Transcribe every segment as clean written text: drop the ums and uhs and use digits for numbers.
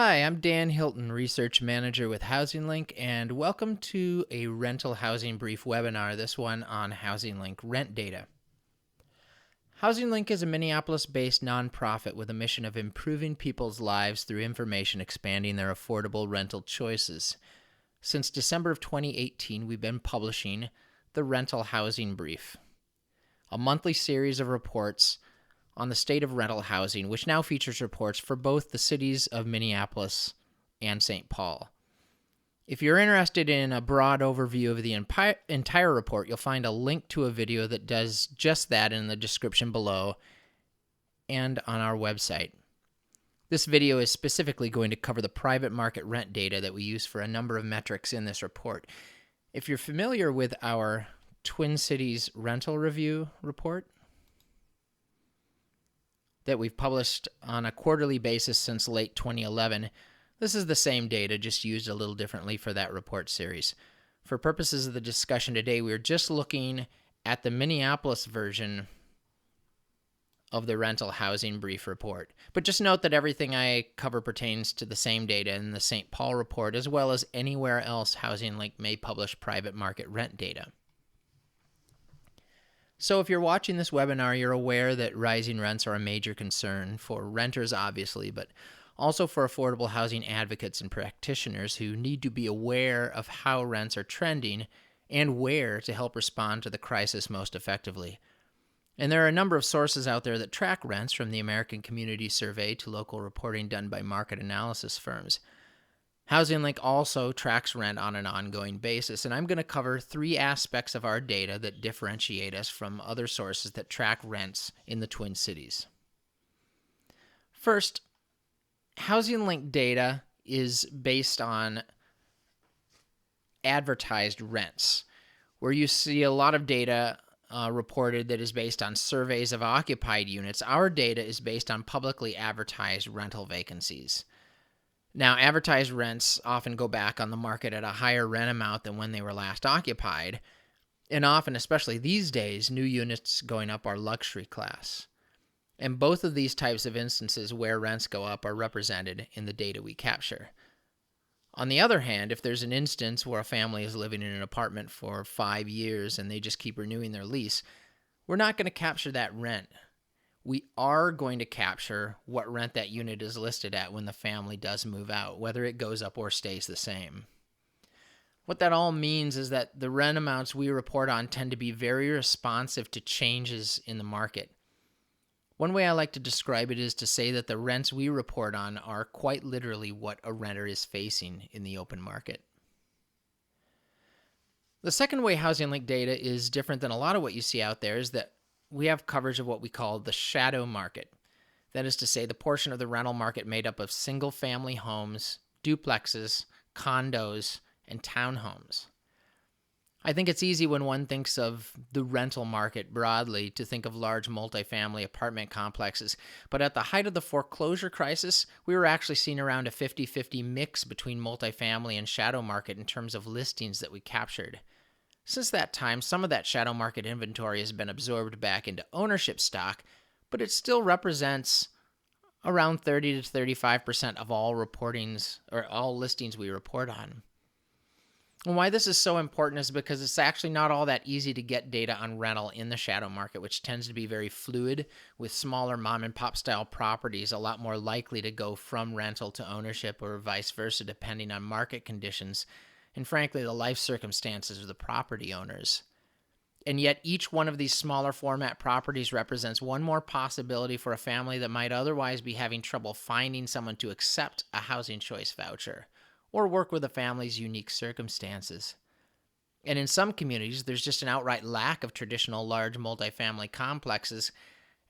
Hi, I'm Dan Hilton, Research Manager with HousingLink, and welcome to a rental housing brief webinar, this one on HousingLink rent data. HousingLink is a Minneapolis-based nonprofit with a mission of improving people's lives through information expanding their affordable rental choices. Since December of 2018, we've been publishing the Rental Housing Brief, a monthly series of reports on the state of rental housing, which now features reports for both the cities of Minneapolis and St. Paul. If you're interested in a broad overview of the entire report, you'll find a link to a video that does just that in the description below and on our website. This video is specifically going to cover the private market rent data that we use for a number of metrics in this report. If you're familiar with our Twin Cities Rental Review report that we've published on a quarterly basis since late 2011, this is the same data, just used a little differently for that report series. For purposes of the discussion today, we're just looking at the Minneapolis version of the Rental Housing Brief report. But just note that everything I cover pertains to the same data in the St. Paul report, as well as anywhere else HousingLink may publish private market rent data. So if you're watching this webinar, you're aware that rising rents are a major concern for renters, obviously, but also for affordable housing advocates and practitioners who need to be aware of how rents are trending and where to help respond to the crisis most effectively. And there are a number of sources out there that track rents, from the American Community Survey to local reporting done by market analysis firms. HousingLink also tracks rent on an ongoing basis, and I'm going to cover three aspects of our data that differentiate us from other sources that track rents in the Twin Cities. First, HousingLink data is based on advertised rents, where you see a lot of data reported that is based on surveys of occupied units. Our data is based on publicly advertised rental vacancies. Now, advertised rents often go back on the market at a higher rent amount than when they were last occupied, and often, especially these days, new units going up are luxury class. And both of these types of instances where rents go up are represented in the data we capture. On the other hand, if there's an instance where a family is living in an apartment for 5 years and they just keep renewing their lease, we're not going to capture that rent. We are going to capture what rent that unit is listed at when the family does move out, whether it goes up or stays the same. What that all means is that the rent amounts we report on tend to be very responsive to changes in the market. One way I like to describe it is to say that the rents we report on are quite literally what a renter is facing in the open market. The second way HousingLink data is different than a lot of what you see out there is that we have coverage of what we call the shadow market. That is to say, the portion of the rental market made up of single-family homes, duplexes, condos, and townhomes. I think it's easy when one thinks of the rental market broadly to think of large multifamily apartment complexes, but at the height of the foreclosure crisis, we were actually seeing around a 50-50 mix between multifamily and shadow market in terms of listings that we captured. Since that time, some of that shadow market inventory has been absorbed back into ownership stock, but it still represents around 30 to 35% of all reportings or all listings we report on. And why this is so important is because it's actually not all that easy to get data on rental in the shadow market, which tends to be very fluid, with smaller mom and pop style properties a lot more likely to go from rental to ownership or vice versa, depending on market conditions and, frankly, the life circumstances of the property owners. And yet each one of these smaller format properties represents one more possibility for a family that might otherwise be having trouble finding someone to accept a housing choice voucher or work with a family's unique circumstances. And in some communities, there's just an outright lack of traditional large multifamily complexes,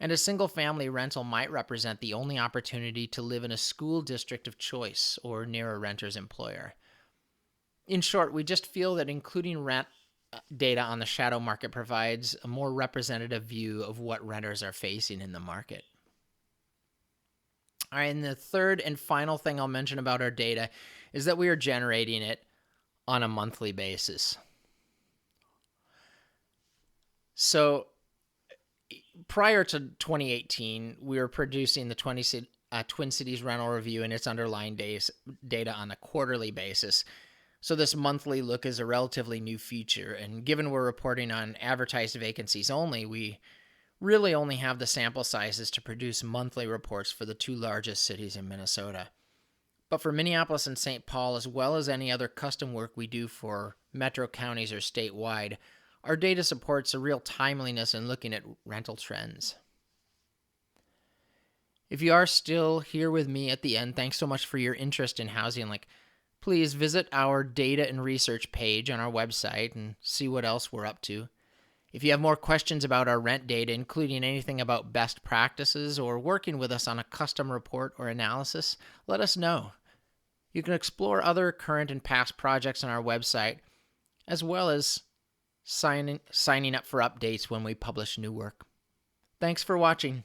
and a single-family rental might represent the only opportunity to live in a school district of choice or near a renter's employer. In short, we just feel that including rent data on the shadow market provides a more representative view of what renters are facing in the market. All right, and the third and final thing I'll mention about our data is that we are generating it on a monthly basis. So prior to 2018, we were producing the Twin Cities Rental Review and its underlying data on a quarterly basis. So this monthly look is a relatively new feature, and given we're reporting on advertised vacancies only, we really only have the sample sizes to produce monthly reports for the two largest cities in Minnesota. But for Minneapolis and St. Paul, as well as any other custom work we do for metro counties or statewide, our data supports a real timeliness in looking at rental trends. If you are still here with me at the end, thanks so much for your interest in HousingLink. Please visit our data and research page on our website and see what else we're up to. If you have more questions about our rent data, including anything about best practices or working with us on a custom report or analysis, let us know. You can explore other current and past projects on our website, as well as signing up for updates when we publish new work. Thanks for watching.